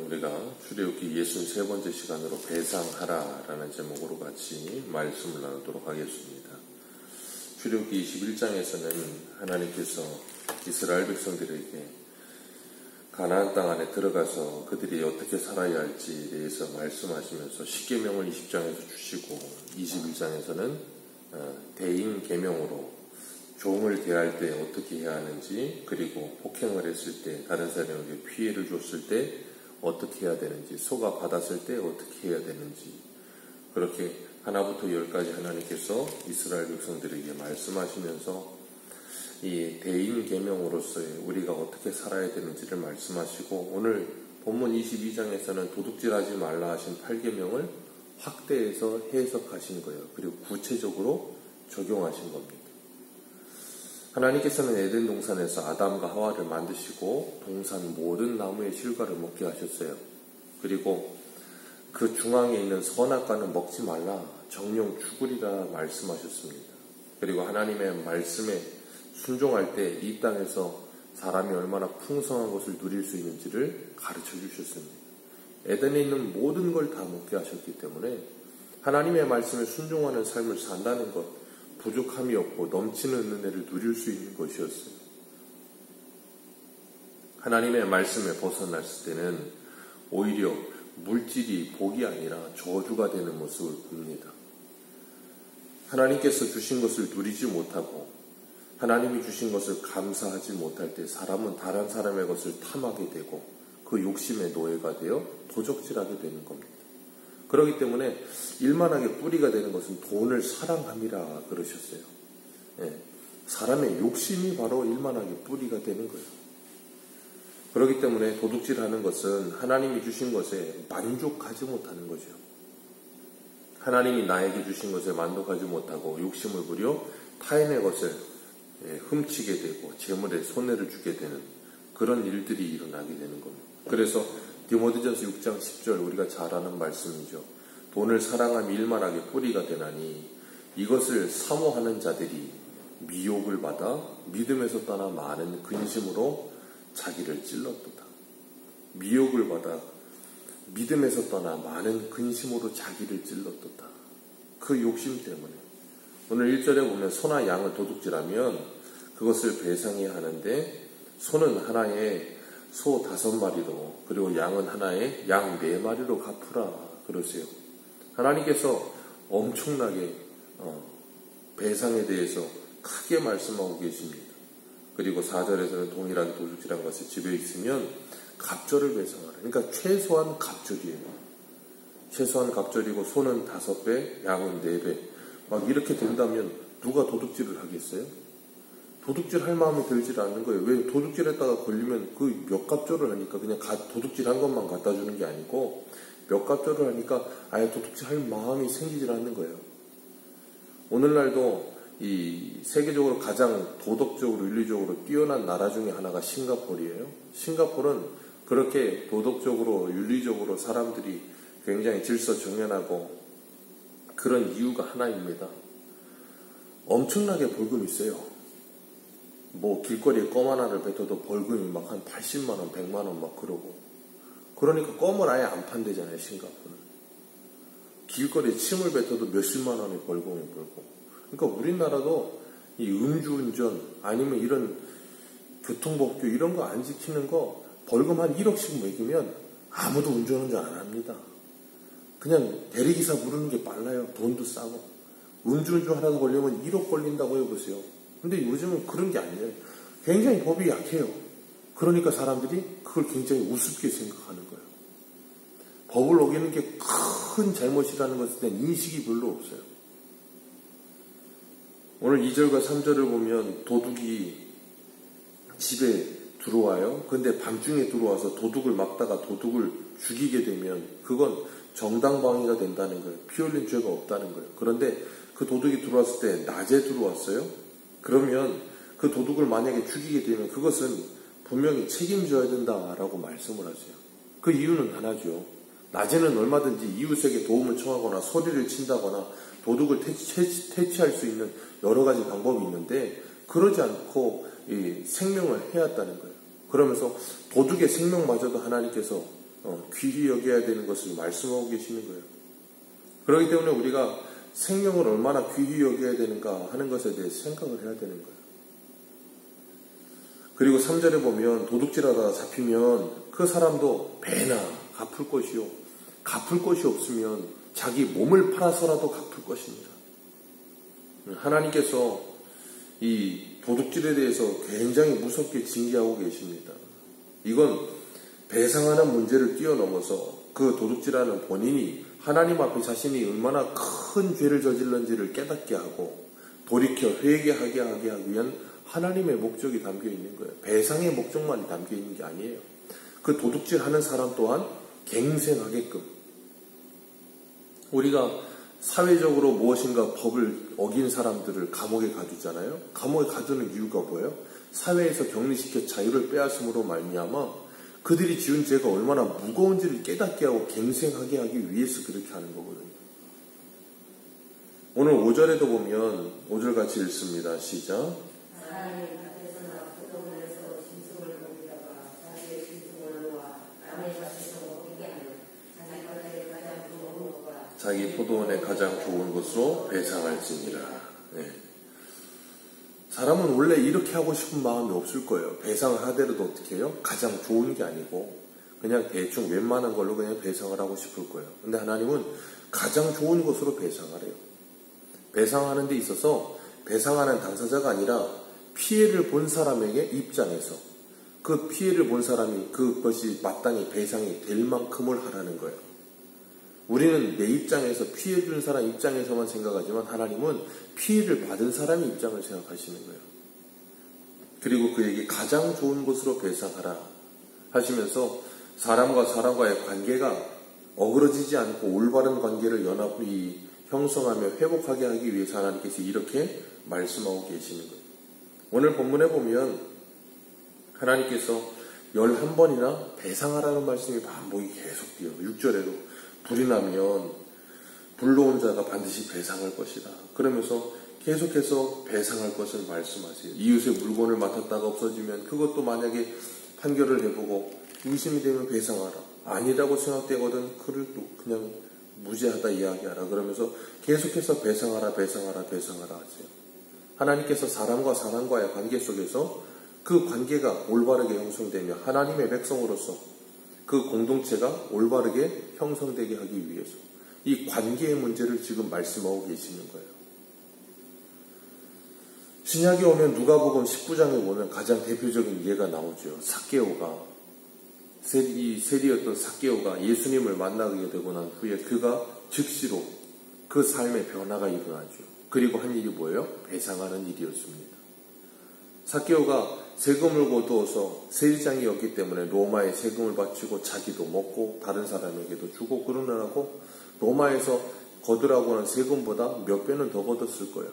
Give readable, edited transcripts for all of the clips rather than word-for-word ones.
우리가 출애굽기 63번째 시간으로 배상하라라는 제목으로 같이 말씀을 나누도록 하겠습니다. 출애굽기 21장에서는 하나님께서 이스라엘 백성들에게 가나안 땅 안에 들어가서 그들이 어떻게 살아야 할지에 대해서 말씀하시면서 십계명을 20장에서 주시고 21장에서는 대인 계명으로 종을 대할 때 어떻게 해야 하는지, 그리고 폭행을 했을 때, 다른 사람에게 피해를 줬을 때 어떻게 해야 되는지, 소가 받았을 때 어떻게 해야 되는지, 그렇게 하나부터 10까지 하나님께서 이스라엘 백성들에게 말씀하시면서 이 대인 계명으로서의 우리가 어떻게 살아야 되는지를 말씀하시고, 오늘 본문 22장에서는 도둑질하지 말라 하신 8계명을 확대해서 해석하신 거예요. 그리고 구체적으로 적용하신 겁니다. 하나님께서는 에덴 동산에서 아담과 하와를 만드시고 동산 모든 나무의 실과를 먹게 하셨어요. 그리고 그 중앙에 있는 선악과는 먹지 말라, 정령 죽으리라 말씀하셨습니다. 그리고 하나님의 말씀에 순종할 때 이 땅에서 사람이 얼마나 풍성한 것을 누릴 수 있는지를 가르쳐 주셨습니다. 에덴에 있는 모든 걸 다 먹게 하셨기 때문에 하나님의 말씀에 순종하는 삶을 산다는 것, 부족함이 없고 넘치는 은혜를 누릴 수 있는 것이었어요. 하나님의 말씀에 벗어났을 때는 오히려 물질이 복이 아니라 저주가 되는 모습을 봅니다. 하나님께서 주신 것을 누리지 못하고 하나님이 주신 것을 감사하지 못할 때 사람은 다른 사람의 것을 탐하게 되고 그 욕심의 노예가 되어 도적질하게 되는 겁니다. 그렇기 때문에 일만하게 뿌리가 되는 것은 돈을 사랑함이라 그러셨어요. 사람의 욕심이 바로 일만하게 뿌리가 되는 거예요. 그렇기 때문에 도둑질하는 것은 하나님이 주신 것에 만족하지 못하는 거죠. 하나님이 나에게 주신 것에 만족하지 못하고 욕심을 부려 타인의 것을 훔치게 되고 재물에 손해를 주게 되는 그런 일들이 일어나게 되는 겁니다. 그래서 디모데전서 6장 10절 우리가 잘 아는 말씀이죠. 돈을 사랑함이 일만하게 뿌리가 되나니 이것을 사모하는 자들이 미혹을 받아 믿음에서 떠나 많은 근심으로 자기를 찔렀도다. 미혹을 받아 믿음에서 떠나 많은 근심으로 자기를 찔렀도다. 그 욕심 때문에. 오늘 1절에 보면 소나 양을 도둑질하면 그것을 배상해야 하는데, 소는 하나에 소 5마리로, 그리고 양은 하나에 양 4마리로 갚으라 그러세요. 하나님께서 엄청나게 배상에 대해서 크게 말씀하고 계십니다. 그리고 4절에서는 동일하게 도둑질한 것이 집에 있으면 갑절을 배상하라. 그러니까 최소한 갑절이에요. 최소한 갑절이고 소는 5배, 양은 4배. 막 이렇게 된다면 누가 도둑질을 하겠어요? 도둑질 할 마음이 들질 않는 거예요. 왜? 도둑질했다가 걸리면 그 몇 갑절을 하니까 그냥 도둑질한 것만 갖다 주는 게 아니고 몇 갑절을 하니까 아예 도둑질 할 마음이 생기질 않는 거예요. 오늘날도 이 세계적으로 가장 도덕적으로 윤리적으로 뛰어난 나라 중에 하나가 싱가포르예요. 싱가포르는 그렇게 도덕적으로 윤리적으로 사람들이 굉장히 질서정연하고 그런 이유가 하나입니다. 엄청나게 벌금이 있어요. 뭐 길거리에 껌 하나를 뱉어도 벌금이 막 한 80만 원, 100만 원 막 그러고. 그러니까 껌을 아예 안 판대잖아요, 싱가포르는. 길거리에 침을 뱉어도 몇십만 원의 벌금이 벌고. 그러니까 우리나라도 이 음주운전 아니면 이런 교통법규 이런 거 안 지키는 거 벌금 한 1억씩 매기면 아무도 운전운전 안 합니다. 그냥 대리기사 부르는 게 빨라요. 돈도 싸고. 음주운전 하나 걸리면 1억 걸린다고 해보세요. 근데 요즘은 그런 게 아니에요. 굉장히 법이 약해요. 그러니까 사람들이 그걸 굉장히 우습게 생각하는 거예요. 법을 어기는 게 큰 잘못이라는 것에 대한 인식이 별로 없어요. 오늘 2절과 3절을 보면 도둑이 집에 들어와요. 근데 밤중에 들어와서 도둑을 막다가 도둑을 죽이게 되면 그건 정당방위가 된다는 거예요. 피 흘린 죄가 없다는 거예요. 그런데 그 도둑이 들어왔을 때 낮에 들어왔어요. 그러면 그 도둑을 만약에 죽이게 되면 그것은 분명히 책임져야 된다라고 말씀을 하세요. 그 이유는 하나죠. 낮에는 얼마든지 이웃에게 도움을 청하거나 소리를 친다거나 도둑을 퇴치할 수 있는 여러 가지 방법이 있는데 그러지 않고 생명을 해왔다는 거예요. 그러면서 도둑의 생명마저도 하나님께서 귀히 여겨야 되는 것을 말씀하고 계시는 거예요. 그렇기 때문에 우리가 생명을 얼마나 귀히 여겨야 되는가 하는 것에 대해서 생각을 해야 되는 거예요. 그리고 3절에 보면 도둑질하다가 잡히면 그 사람도 배나 갚을 것이요. 갚을 것이 없으면 자기 몸을 팔아서라도 갚을 것입니다. 하나님께서 이 도둑질에 대해서 굉장히 무섭게 징계하고 계십니다. 이건 배상하는 문제를 뛰어넘어서 그 도둑질하는 본인이 하나님 앞에 자신이 얼마나 큰 죄를 저질렀는지를 깨닫게 하고 돌이켜 회개하게 하기 위한 하나님의 목적이 담겨 있는 거예요. 배상의 목적만이 담겨 있는 게 아니에요. 그 도둑질하는 사람 또한 갱생하게끔. 우리가 사회적으로 무엇인가 법을 어긴 사람들을 감옥에 가두잖아요. 감옥에 가두는 이유가 뭐예요? 사회에서 격리시켜 자유를 빼앗음으로 말미암아 그들이 지은 죄가 얼마나 무거운지를 깨닫게 하고 갱생하게 하기 위해서 그렇게 하는 거거든요. 오늘 5절에도 보면 5절 같이 읽습니다. 시작. 자기 포도원의 가장 좋은 것으로 배상할지니라. 네. 사람은 원래 이렇게 하고 싶은 마음이 없을 거예요. 배상을 하더라도 어떻게 해요? 가장 좋은 게 아니고 그냥 대충 웬만한 걸로 그냥 배상을 하고 싶을 거예요. 근데 하나님은 가장 좋은 것으로 배상하래요. 배상하는 데 있어서 배상하는 당사자가 아니라 피해를 본 사람에게 입장에서 그 피해를 본 사람이 그것이 마땅히 배상이 될 만큼을 하라는 거예요. 우리는 내 입장에서 피해 준 사람 입장에서만 생각하지만 하나님은 피해를 받은 사람의 입장을 생각하시는 거예요. 그리고 그에게 가장 좋은 것으로 배상하라 하시면서 사람과 사람과의 관계가 어그러지지 않고 올바른 관계를 연합히 형성하며 회복하게 하기 위해서 하나님께서 이렇게 말씀하고 계시는 거예요. 오늘 본문에 보면 하나님께서 11번이나 배상하라는 말씀이 반복이 계속돼요. 6절에도 불이 나면 불러온 자가 반드시 배상할 것이다. 그러면서 계속해서 배상할 것을 말씀하세요. 이웃의 물건을 맡았다가 없어지면 그것도 만약에 판결을 해보고 의심이 되면 배상하라. 아니라고 생각되거든 그를 또 그냥 무죄하다 이야기하라. 그러면서 계속해서 배상하라 하세요. 하나님께서 사람과 사람과의 관계 속에서 그 관계가 올바르게 형성되며 하나님의 백성으로서 그 공동체가 올바르게 형성되게 하기 위해서 이 관계의 문제를 지금 말씀하고 계시는 거예요. 신약에 오면 누가복음 19장에 보면 가장 대표적인 예가 나오죠. 삭개오가 이 세리였던 삭개오가 예수님을 만나게 되고 난 후에 그가 즉시로 그 삶의 변화가 일어나죠. 그리고 한 일이 뭐예요? 배상하는 일이었습니다. 삭개오가 세금을 거두어서 세리장이었기 때문에 로마에 세금을 바치고 자기도 먹고 다른 사람에게도 주고 그러느라고 로마에서 거두라고 하는 세금보다 몇 배는 더 거뒀을 거예요.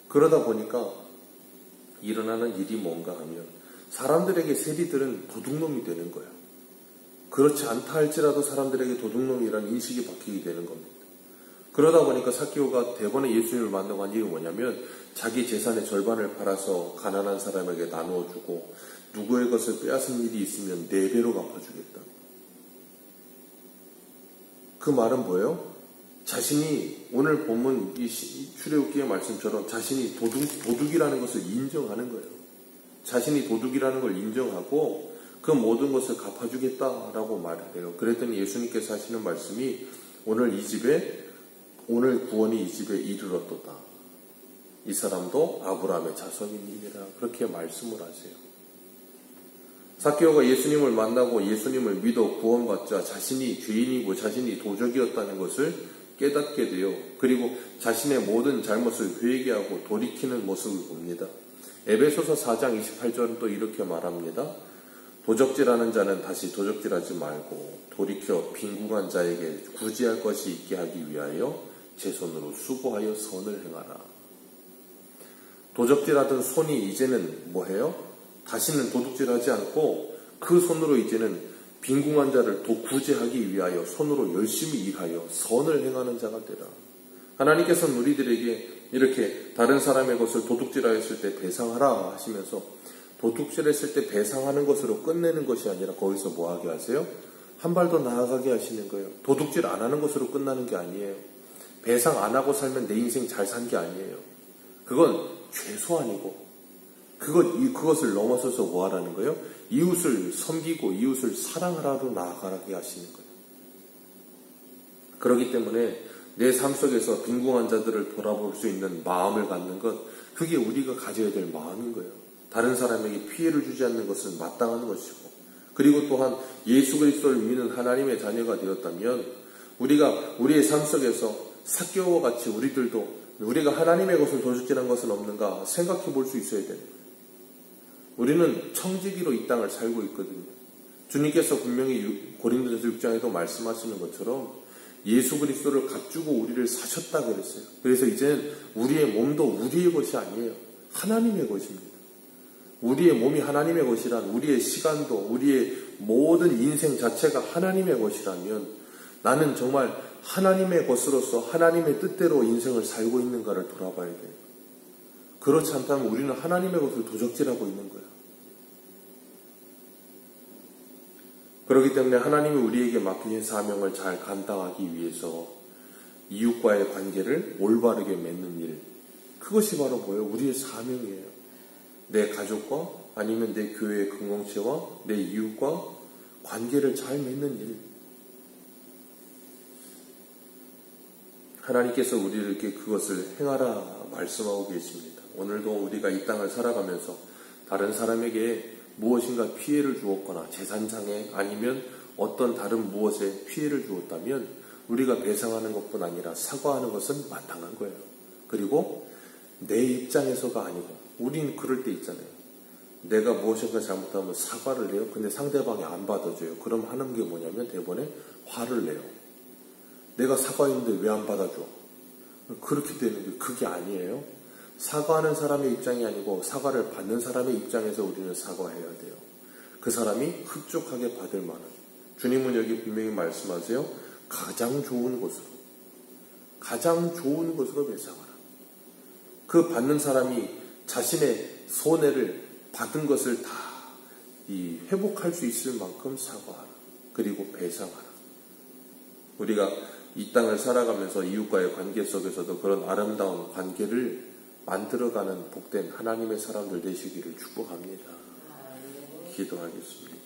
그러다 보니까 일어나는 일이 뭔가 하면 사람들에게 세리들은 도둑놈이 되는 거예요. 그렇지 않다 할지라도 사람들에게 도둑놈이라는 인식이 박히게 되는 겁니다. 그러다 보니까 삭개오가 대번에 예수님을 만나고 한 일이 뭐냐면 자기 재산의 절반을 팔아서 가난한 사람에게 나누어 주고 누구의 것을 빼앗은 일이 있으면 4배로 갚아주겠다. 그 말은 뭐예요? 자신이 오늘 본문 이 출애굽기의 말씀처럼 자신이 도둑이라는 것을 인정하는 거예요. 자신이 도둑이라는 걸 인정하고 그 모든 것을 갚아주겠다라고 말을 해요. 그랬더니 예수님께서 하시는 말씀이 오늘 구원이 이 집에 이르렀도다. 이 사람도 아브라함의 자손이니라. 그렇게 말씀을 하세요. 삭개오가 예수님을 만나고 예수님을 믿어 구원받자 자신이 죄인이고 자신이 도적이었다는 것을 깨닫게 되어 그리고 자신의 모든 잘못을 회개하고 돌이키는 모습을 봅니다. 에베소서 4장 28절은 또 이렇게 말합니다. 도적질하는 자는 다시 도적질하지 말고 돌이켜 빈궁한 자에게 구제할 것이 있게 하기 위하여 제 손으로 수고하여 선을 행하라. 도적질하던 손이 이제는 뭐해요? 다시는 도둑질하지 않고 그 손으로 이제는 빈궁한 자를 구제하기 위하여 손으로 열심히 일하여 선을 행하는 자가 되라. 하나님께서는 우리들에게 이렇게 다른 사람의 것을 도둑질하였을 때 배상하라 하시면서 도둑질했을 때 배상하는 것으로 끝내는 것이 아니라 거기서 뭐하게 하세요? 한 발 더 나아가게 하시는 거예요. 도둑질 안 하는 것으로 끝나는 게 아니에요. 배상 안 하고 살면 내 인생 잘 산 게 아니에요. 그건 최소한이고, 그것을 넘어서서 뭐 하라는 거예요? 이웃을 섬기고 이웃을 사랑하라로 나아가게 하시는 거예요. 그렇기 때문에 내 삶 속에서 빈궁한 자들을 돌아볼 수 있는 마음을 갖는 것, 그게 우리가 가져야 될 마음인 거예요. 다른 사람에게 피해를 주지 않는 것은 마땅한 것이고, 그리고 또한 예수 그리스도를 믿는 하나님의 자녀가 되었다면 우리가 우리의 삶 속에서 삭개오와 같이 우리가 하나님의 것을 도둑질한 것은 없는가 생각해 볼 수 있어야 됩니다. 우리는 청지기로 이 땅을 살고 있거든요. 주님께서 분명히 고린도전서 6장에도 말씀하시는 것처럼 예수 그리스도를 갖추고 우리를 사셨다 그랬어요. 그래서 이제는 우리의 몸도 우리의 것이 아니에요. 하나님의 것입니다. 우리의 몸이 하나님의 것이란, 우리의 시간도 우리의 모든 인생 자체가 하나님의 것이라면 나는 정말 하나님의 것으로서 하나님의 뜻대로 인생을 살고 있는가를 돌아봐야 돼요. 그렇지 않다면 우리는 하나님의 것을 도적질하고 있는 거예요. 그렇기 때문에 하나님이 우리에게 맡기신 사명을 잘 감당하기 위해서 이웃과의 관계를 올바르게 맺는 일, 그것이 바로 뭐예요? 우리의 사명이에요. 내 가족과 아니면 내 교회의 공동체와 내 이웃과 관계를 잘 맺는 일. 하나님께서 우리에게 그것을 행하라 말씀하고 계십니다. 오늘도 우리가 이 땅을 살아가면서 다른 사람에게 무엇인가 피해를 주었거나 재산상에 아니면 어떤 다른 무엇에 피해를 주었다면 우리가 배상하는 것뿐 아니라 사과하는 것은 마땅한 거예요. 그리고 내 입장에서가 아니고, 우리는 그럴 때 있잖아요. 내가 무엇인가 잘못하면 사과를 해요. 근데 상대방이 안 받아줘요. 그럼 하는 게 뭐냐면 대번에 화를 내요. 내가 사과했는데 왜 안 받아줘? 그렇게 되는 게 그게 아니에요. 사과하는 사람의 입장이 아니고 사과를 받는 사람의 입장에서 우리는 사과해야 돼요. 그 사람이 흡족하게 받을 만한. 주님은 여기 분명히 말씀하세요. 가장 좋은 것으로 배상하라. 그 받는 사람이 자신의 손해를 받은 것을 다 회복할 수 있을 만큼 사과하라. 그리고 배상하라. 우리가 이 땅을 살아가면서 이웃과의 관계 속에서도 그런 아름다운 관계를 만들어가는 복된 하나님의 사람들 되시기를 축복합니다. 기도하겠습니다.